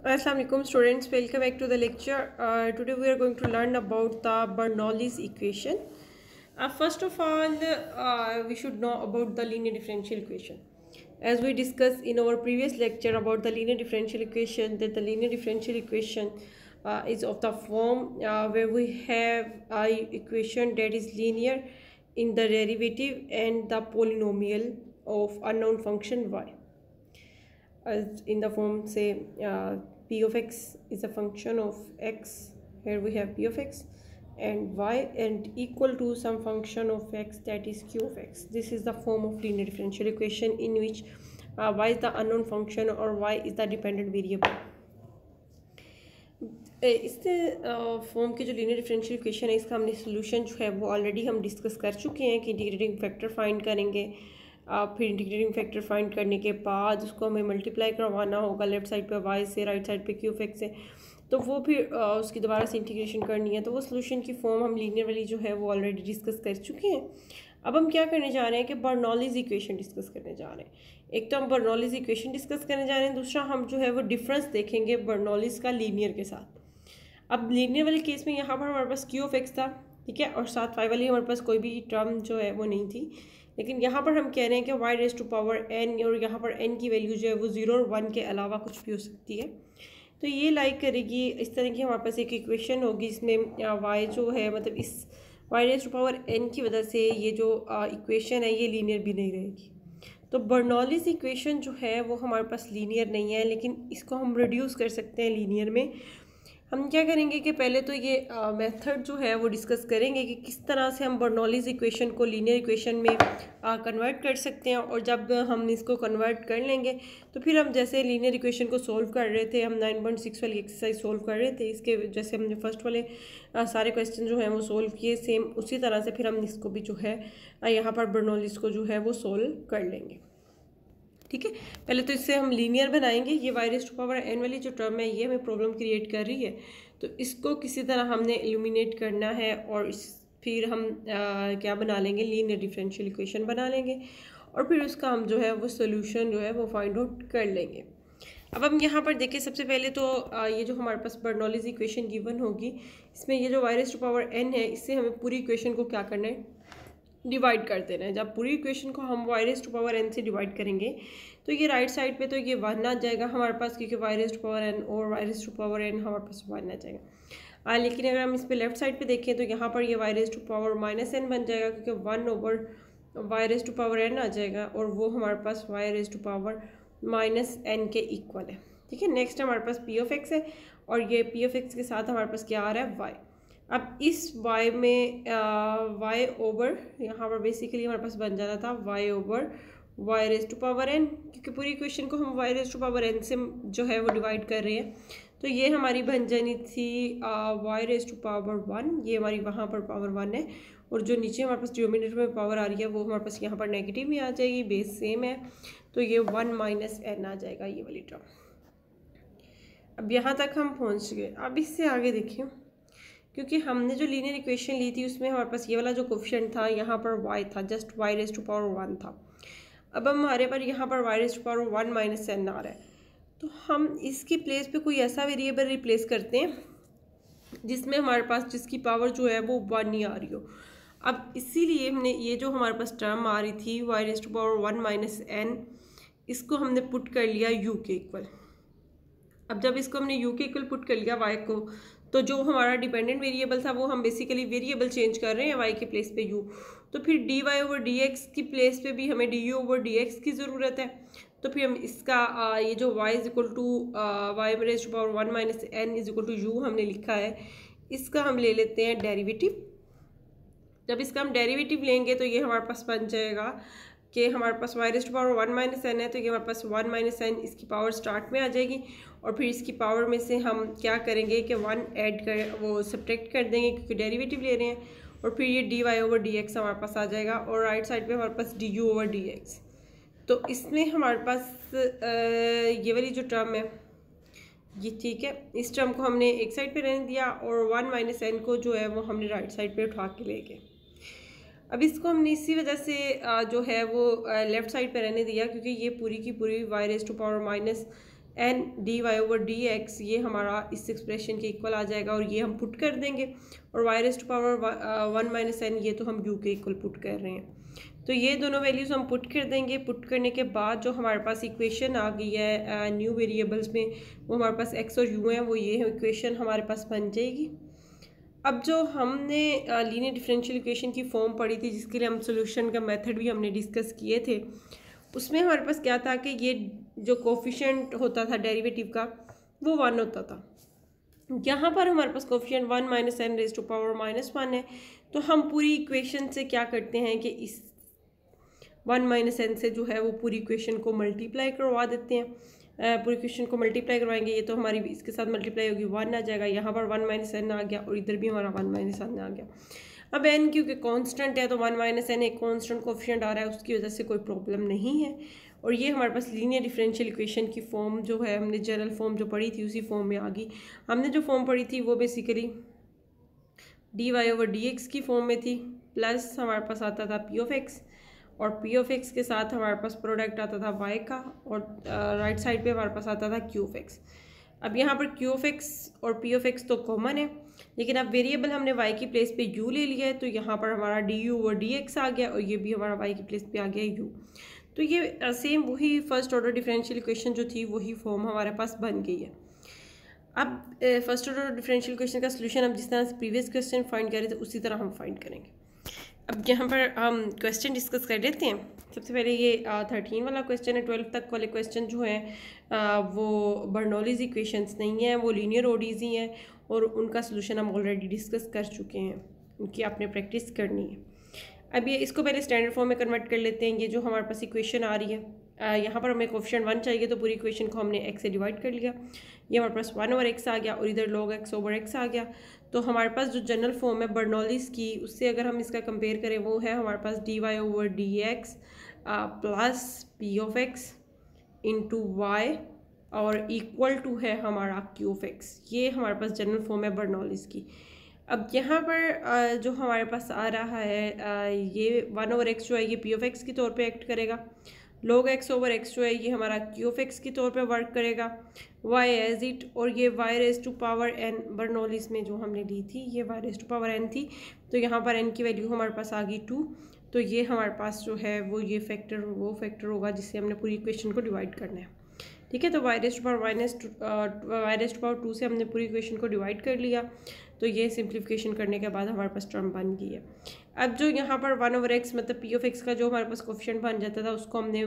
Assalamu alaikum students, welcome back to the lecture. Today we are going to learn about the Bernoulli's equation. First of all, we should know about the linear differential equation. As we discussed in our previous lecture about the linear differential equation, that the linear differential equation is of the form where we have a equation that is linear in the derivative and the polynomial of unknown function y. As in the form say p of x is a function of x, here we have p of x and y, and equal to some function of x that is q of x. This is the form of linear differential equation in which y is the unknown function or y is the dependent variable. इस form की जो linear differential equation है इसका हमने solution जो है वो already हम डिस्कस कर चुके हैं कि इंटीग्रेटिंग फैक्टर फाइंड करेंगे, फिर इंटीग्रेटिंग फैक्टर फाइंड करने के बाद उसको हमें मल्टीप्लाई करवाना होगा लेफ्ट साइड पे y से, राइट साइड पे q x से, तो वो फिर उसकी दोबारा से इंटीग्रेशन करनी है। तो वो सोल्यूशन की फॉर्म हम लीनियर वाली जो है वो ऑलरेडी डिस्कस कर चुके हैं। अब हम क्या करने जा रहे हैं कि बर्नौलीज इक्वेशन डिस्कस करने जा रहे हैं। एक तो हम बर्नौलीज इक्वेशन डिस्कस करने जा रहे हैं, दूसरा हम जो है वो डिफरेंस देखेंगे बर्नौलीज का लीनियर के साथ। अब लीनियर वाले केस में यहाँ पर हमारे पास q ऑफ x था, ठीक है, और साथ y वाली हमारे पास कोई भी टर्म जो है वो नहीं थी, लेकिन यहाँ पर हम कह रहे हैं कि y raise to power n, और यहाँ पर n की वैल्यू जो है वो 0 और 1 के अलावा कुछ भी हो सकती है। तो ये लाइक करेगी इस तरह की हमारे पास एक इक्वेशन होगी, इसमें y जो है मतलब इस y raise to power n की वजह से ये जो इक्वेशन है ये लीनियर भी नहीं रहेगी। तो बर्नौलीज इक्वेशन जो है वो हमारे पास लीनियर नहीं है, लेकिन इसको हम रिड्यूस कर सकते हैं लीनियर में। हम क्या करेंगे कि पहले तो ये मेथड जो है वो डिस्कस करेंगे कि किस तरह से हम बर्नौलीज इक्वेशन को लीनियर इक्वेशन में कन्वर्ट कर सकते हैं, और जब हम इसको कन्वर्ट कर लेंगे तो फिर हम जैसे लीनियर इक्वेशन को सॉल्व कर रहे थे, हम 9.6 वाली एक्सरसाइज सॉल्व कर रहे थे, इसके जैसे हमने फर्स्ट वाले सारे क्वेश्चन जो हैं वो सॉल्व किए, सेम उसी तरह से फिर हम इसको भी जो है यहाँ पर बर्नौलीज को जो है वो सॉल्व कर लेंगे। ठीक है, पहले तो इससे हम लीनियर बनाएंगे। ये y raise to power n वाली जो टर्म है ये हमें प्रॉब्लम क्रिएट कर रही है, तो इसको किसी तरह हमने एलिमिनेट करना है, और फिर हम क्या बना लेंगे, लीनियर डिफरेंशियल इक्वेशन बना लेंगे, और फिर उसका हम जो है वो सोल्यूशन जो है वो फाइंड आउट कर लेंगे। अब हम यहाँ पर देखें, सबसे पहले तो ये जो हमारे पास बर्नौलीज इक्वेशन गिवन होगी, इसमें ये जो y raise to power n है इससे हमें पूरी इक्वेशन को क्या करना है, डिवाइड कर देना है। जब पूरी इक्वेशन को हम y raise to power n से डिवाइड करेंगे तो ये राइट साइड पे तो ये 1 आ जाएगा हमारे पास, क्योंकि y raise to power n और y raise to power n हमारे पास 1 आ जाएगा। लेकिन अगर हम इस पे लेफ्ट साइड पे देखें तो यहाँ पर ये y raise to power -n बन जाएगा, क्योंकि 1 over y raise to power n आ जाएगा, और वो हमारे पास y raise to power -n के इक्वल है। ठीक है, नेक्स्ट हमारे पास p ऑफ x है, और ये p ऑफ x के साथ हमारे पास क्या आ रहा है, y। अब इस y में y ओवर यहाँ पर बेसिकली हमारे पास बन जाना था y over y raise to power n, क्योंकि पूरी इक्वेशन को हम y raise to power n से जो है वो डिवाइड कर रहे हैं। तो ये हमारी बन जानी थी y रेज़ टू पावर 1, ये हमारी वहाँ पर पावर 1 है, और जो नीचे हमारे पास डिनोमिनेटर में पावर आ रही है वो हमारे पास यहाँ पर नेगेटिव भी आ जाएगी, बेस सेम है, तो ये 1 माइनस n आ जाएगा ये वाली टर्म। अब यहाँ तक हम पहुँच गए। अब इससे आगे देखिए, क्योंकि हमने जो लीनियर इक्वेशन ली थी उसमें हमारे पास ये वाला जो कोफिशिएंट था यहाँ पर y था, just y raise to power 1 था। अब हमारे पर यहाँ पर y raise to power 1 minus n आ रहा है, तो हम इसकी प्लेस पे कोई ऐसा वेरिएबल रिप्लेस करते हैं जिसमें हमारे पास जिसकी पावर जो है वो 1 ही आ रही हो। अब इसीलिए हमने ये जो हमारे पास टर्म आ रही थी y raise to power 1 minus n, इसको हमने पुट कर लिया u के इक्वल। अब जब इसको हमने u के इक्वल पुट कर लिया y को, तो जो हमारा डिपेंडेंट वेरिएबल था वो हम बेसिकली वेरिएबल चेंज कर रहे हैं y के प्लेस पे u, तो फिर dy ओवर dx की प्लेस पे भी हमें du ओवर dx की ज़रूरत है। तो फिर हम इसका ये जो y is equal to y raise to power 1 minus n is equal to u हमने लिखा है, इसका हम ले लेते हैं डेरिवेटिव। जब इसका हम डेरिवेटिव लेंगे तो ये हमारे पास बन जाएगा कि हमारे पास y raise to power 1 minus n है, तो ये हमारे पास 1 माइनस n इसकी पावर स्टार्ट में आ जाएगी, और फिर इसकी पावर में से हम क्या करेंगे कि 1 ऐड कर वो सब्ट्रैक्ट कर देंगे क्योंकि डेरिवेटिव ले रहे हैं, और फिर ये dy ओवर dx हमारे पास आ जाएगा, और राइट साइड पे हमारे पास du ओवर dx। तो इसमें हमारे पास ये वाली जो टर्म है ये, ठीक है, इस टर्म को हमने एक साइड पे रहने दिया, और 1 माइनस n को जो है वो हमने राइट साइड पे उठा के ले गए। अब इसको हमने इसी वजह से जो है वो लेफ़्ट साइड पे रहने दिया, क्योंकि ये पूरी की पूरी y raise to power n d Y over D x, ये हमारा इस एक्सप्रेशन के इक्वल आ जाएगा और ये हम पुट कर देंगे। और y raise to power 1 minus n, ये तो हम यू के इक्वल पुट कर रहे हैं। तो ये दोनों वैल्यूज़ हम पुट कर देंगे। पुट करने के बाद जो हमारे पास इक्वेशन आ गई है न्यू वेरिएबल्स में, वो हमारे पास एक्स और यू हैं, वो ये इक्वेशन हमारे पास बन जाएगी। अब जो हमने लीनियर डिफरेंशियल इक्वेशन की फॉर्म पढ़ी थी, जिसके लिए हम सोल्यूशन का मेथड भी हमने डिस्कस किए थे, उसमें हमारे पास क्या था कि ये जो कोफिशिएंट होता था डेरिवेटिव का, वो 1 होता था। यहाँ पर हमारे पास coefficient 1 minus N raise to power -1 है। तो हम पूरी इक्वेशन से क्या करते हैं कि इस 1 माइनस एन से जो है वो पूरी इक्वेशन को मल्टीप्लाई करवा देते हैं। पूरी इक्वेशन को मल्टीप्लाई करवाएंगे, ये तो हमारी इसके साथ मल्टीप्लाई होगी, 1 आ जाएगा। यहाँ पर 1 माइनस एन आ गया और इधर भी हमारा 1 माइनस एन आ गया। अब एन क्योंकि कांस्टेंट है तो 1 माइनस एन एक कांस्टेंट कोफिशिएंट आ रहा है, उसकी वजह से कोई प्रॉब्लम नहीं है। और ये हमारे पास लीनियर डिफरेंशियल इक्वेशन की फॉर्म जो है, हमने जनरल फॉर्म जो पढ़ी थी उसी फॉर्म में आ गई। हमने जो फॉर्म पढ़ी थी वो basically d Y over D x की फॉर्म में थी, प्लस हमारे पास आता था पी ऑफ एक्स, और पी ऑफ एक्स के साथ हमारे पास प्रोडक्ट आता था वाई का, और राइट साइड पे हमारे पास आता था क्यू ऑफ एक्स। अब यहाँ पर क्यू ऑफ एक्स और पी ऑफ एक्स तो कॉमन है, लेकिन अब वेरिएबल हमने वाई की प्लेस पे यू ले लिया है, तो यहाँ पर हमारा D U over D X आ गया और ये भी हमारा वाई की प्लेस पे आ गया यू। तो ये सेम वही फर्स्ट ऑर्डर डिफरेंशियल इक्वेशन जो थी वही फॉर्म हमारे पास बन गई है। अब फर्स्ट ऑर्डर डिफरेंशियल इक्वेशन का सोल्यूशन हम जिस तरह से प्रीवियस क्वेश्चन फाइंड कर रहे थे उसी तरह हम फाइंड करेंगे। अब यहाँ पर हम क्वेश्चन डिस्कस कर लेते हैं। सबसे पहले ये 13 वाला क्वेश्चन है। 12 तक वाले क्वेश्चन जो हैं वो बर्नौलीज़ इक्वेशंस नहीं हैं, वो लीनियर ओडीज़ ही हैं और उनका सोल्यूशन हम ऑलरेडी डिस्कस कर चुके हैं, उनकी आपने प्रैक्टिस करनी है। अब ये इसको पहले स्टैंडर्ड फॉर्म में कन्वर्ट कर लेते हैं। ये जो हमारे पास इक्वेशन आ रही है, यहाँ पर हमें कोफिशिएंट 1 चाहिए, तो पूरी इक्वेशन को हमने x से डिवाइड कर लिया। ये हमारे पास 1 ओवर x आ गया और इधर log x ओवर x आ गया। तो हमारे पास जो जनरल फॉर्म है बर्नौलीज़ की, उससे अगर हम इसका कंपेयर करें वो है हमारे पास D Y over D X plus P of X into Y और इक्वल टू है हमारा क्यू ऑफ एक्स। ये हमारे पास जनरल फॉर्म है बर्नौलीज़ की। अब यहाँ पर जो हमारे पास आ रहा है ये 1 ओवर एक्स जो है ये पी ऑफ एक्स के तौर पे एक्ट करेगा, log x ओवर x जो है ये हमारा क्यू ऑफ एक्स के तौर पे वर्क करेगा, y एज इट, और ये y raise to power n Bernoulli's में जो हमने ली थी ये y raise to power n थी, तो यहाँ पर n की वैल्यू हमारे पास आ गई 2। तो ये हमारे पास जो है वो ये फैक्टर वो फैक्टर होगा जिससे हमने पूरी इक्वेशन को डिवाइड करना है। ठीक है, तो y रेज़ टू पावर 2 से हमने पूरी इक्वेशन को डिवाइड कर लिया। तो ये सिंप्लीफिकेशन करने के बाद हमारे पास टर्म बन गई है। अब जो यहाँ पर 1 ओवर x मतलब पी ऑफ एक्स का जो हमारे पास कोफिशिएंट बन जाता था उसको हमने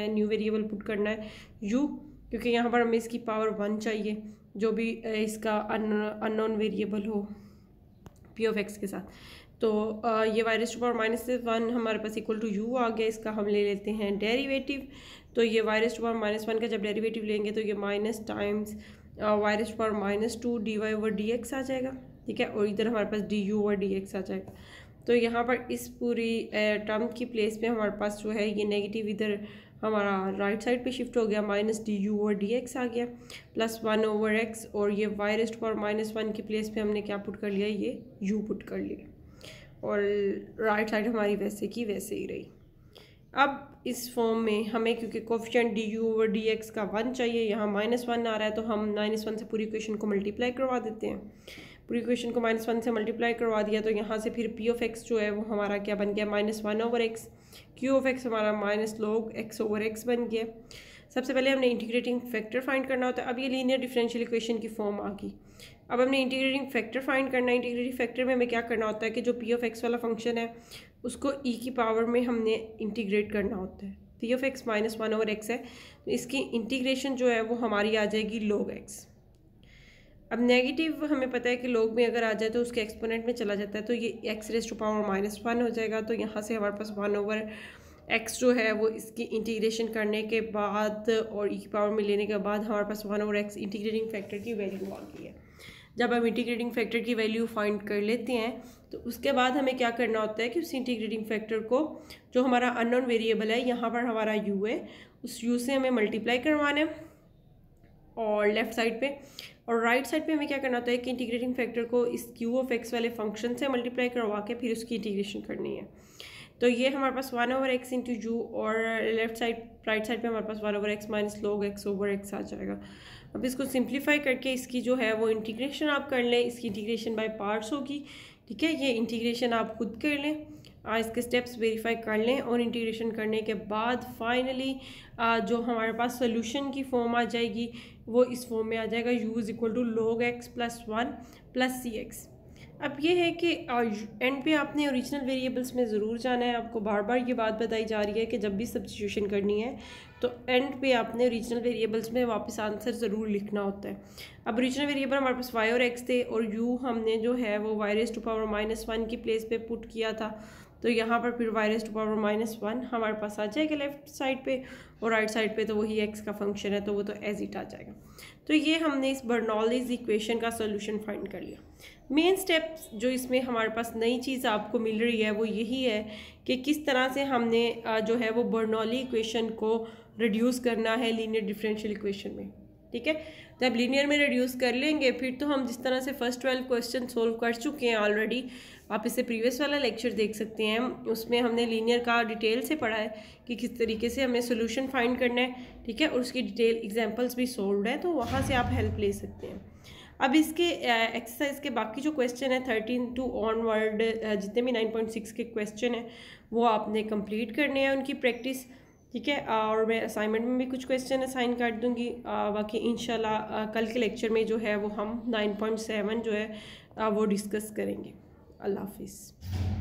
न्यू वेरिएबल पुट करना है u, क्योंकि यहाँ पर हमें इसकी पावर 1 चाहिए, जो भी इसका अननोन वेरिएबल हो पी ऑफ एक्स के साथ। तो ये y रेज़ टू पावर -1 हमारे पास इक्वल टू u आ गया। इसका हम ले लेते हैं डेरिवेटिव। तो ये y रेज़ टू पावर -1 का जब डेरिवेटिव लेंगे तो ये minus times y raise to power -2 D Y over D X आ जाएगा। ठीक है, और इधर हमारे पास D U over D X आ जाएगा। तो यहाँ पर इस पूरी टर्म की प्लेस पे हमारे पास जो है ये नेगेटिव इधर हमारा राइट साइड पे शिफ्ट हो गया, minus D U over D X आ गया प्लस 1 ओवर एक्स, और ये y रेज़ टू पावर -1 की प्लेस पे हमने क्या पुट कर लिया, ये u पुट कर लिया, और राइट साइड हमारी वैसे की वैसे ही रही। अब इस फॉर्म में हमें क्योंकि coefficient D U over D x का 1 चाहिए, यहाँ -1 आ रहा है, तो हम -1 से पूरी इक्वेशन को मल्टीप्लाई करवा देते हैं। पूरी इक्वेशन को -1 से मल्टीप्लाई करवा दिया तो यहाँ से फिर पी ऑफ एक्स जो है वो हमारा क्या बन गया, -1 over x, Q of x हमारा -log x ओवर x बन गया। सबसे पहले हमने इंटीग्रेटिंग फैक्टर फाइंड करना होता है। अब ये लीनियर डिफरेंशियल इक्वेशन की फॉर्म आ गई। अब हमने इंटीग्रेटिंग फैक्टर फाइंड करना है। इंटीग्रेटिंग फैक्टर में हमें क्या करना होता है कि जो पी ऑफ एक्स वाला फंक्शन है उसको e की पावर में हमने इंटीग्रेट करना होता है। P of x -1 over x है, तो इसकी इंटीग्रेशन जो है वो हमारी आ जाएगी log x। अब नेगेटिव हमें पता है कि log में अगर आ जाए तो उसके एक्सपोनेंट में चला जाता है, तो ये x रेज़ टू पावर -1 हो जाएगा। तो यहाँ से हमारे पास 1 ओवर x जो है वो इसकी इंटीग्रेशन करने के बाद और e की पावर में लेने के बाद हमारे पास 1 ओवर x इंटीग्रेटिंग फैक्टर की वैल्यू आ गई है। जब हम इंटीग्रेटिंग फैक्टर की वैल्यू फाइंड कर लेते हैं तो उसके बाद हमें क्या करना होता है कि उस इंटीग्रेटिंग फैक्टर को, जो हमारा अननोन वेरिएबल है यहाँ पर हमारा u है, उस u से हमें मल्टीप्लाई करवाना है और लेफ़्ट साइड पे, और राइट साइड पे हमें क्या करना होता है कि इंटीग्रेटिंग फैक्टर को इस क्यू ऑफ एक्स वाले फंक्शन से मल्टीप्लाई करवा के फिर उसकी इंटीग्रेशन करनी है। तो ये हमारे पास 1/x इंटू यू, और लेफ्ट साइड राइट साइड पे हमारे पास 1/x माइनस log x/x आ जाएगा। अब इसको सिंप्लीफाई करके इसकी जो है वो इंटीग्रेशन आप कर लें, इसकी इंटीग्रेशन बाय पार्ट्स होगी, ठीक है। ये इंटीग्रेशन आप खुद कर लें, इसके स्टेप्स वेरीफाई कर लें, और इंटीग्रेशन करने के बाद फाइनली जो हमारे पास सोल्यूशन की फॉर्म आ जाएगी वो इस फॉर्म में आ जाएगा, u is equal to log x + 1 + cx। अब ये है कि एंड पे आपने ओरिजिनल वेरिएबल्स में ज़रूर जाना है। आपको बार बार ये बात बताई जा रही है कि जब भी सब्स्टिट्यूशन करनी है तो एंड पे आपने ओरिजिनल वेरिएबल्स में वापस आंसर ज़रूर लिखना होता है। अब ओरिजिनल वेरिएबल हमारे पास y और x थे, और u हमने जो है वो y⁻⁻1 की प्लेस पे पुट किया था, तो यहाँ पर फिर y⁻⁻1 हमारे पास आ जाएगा लेफ्ट साइड पे, और राइट साइड पे तो वही x का फंक्शन है तो वो तो एज इट आ जाएगा। तो ये हमने इस बर्नौलीज़ इक्वेशन का सोल्यूशन फाइंड कर लिया। मेन स्टेप्स जो इसमें हमारे पास नई चीज़ आपको मिल रही है वो यही है कि किस तरह से हमने जो है वो बर्नौली इक्वेशन को रिड्यूस करना है लीनियर डिफरेंशियल इक्वेशन में, ठीक है। जब लीनियर में रिड्यूस कर लेंगे फिर तो हम जिस तरह से फर्स्ट 12 क्वेश्चन सोल्व कर चुके हैं ऑलरेडी, आप इससे प्रीवियस वाला लेक्चर देख सकते हैं, उसमें हमने लीनियर का डिटेल से पढ़ा है कि किस तरीके से हमें सोल्यूशन फाइंड करना है, ठीक है, और उसकी डिटेल एग्जांपल्स भी सोल्व है, तो वहाँ से आप हेल्प ले सकते हैं। अब इसके एक्सरसाइज के बाकी जो क्वेश्चन है 13 टू ऑनवर्ड जितने भी 9.6 के क्वेश्चन हैं वो आपने कंप्लीट करने हैं, उनकी प्रैक्टिस, ठीक है। और मैं असाइनमेंट में भी कुछ क्वेश्चन असाइन कर दूंगी। बाकी इंशाल्लाह कल के लेक्चर में जो है वो हम 9.7 जो है वो डिस्कस करेंगे। अल्लाह हाफिज़।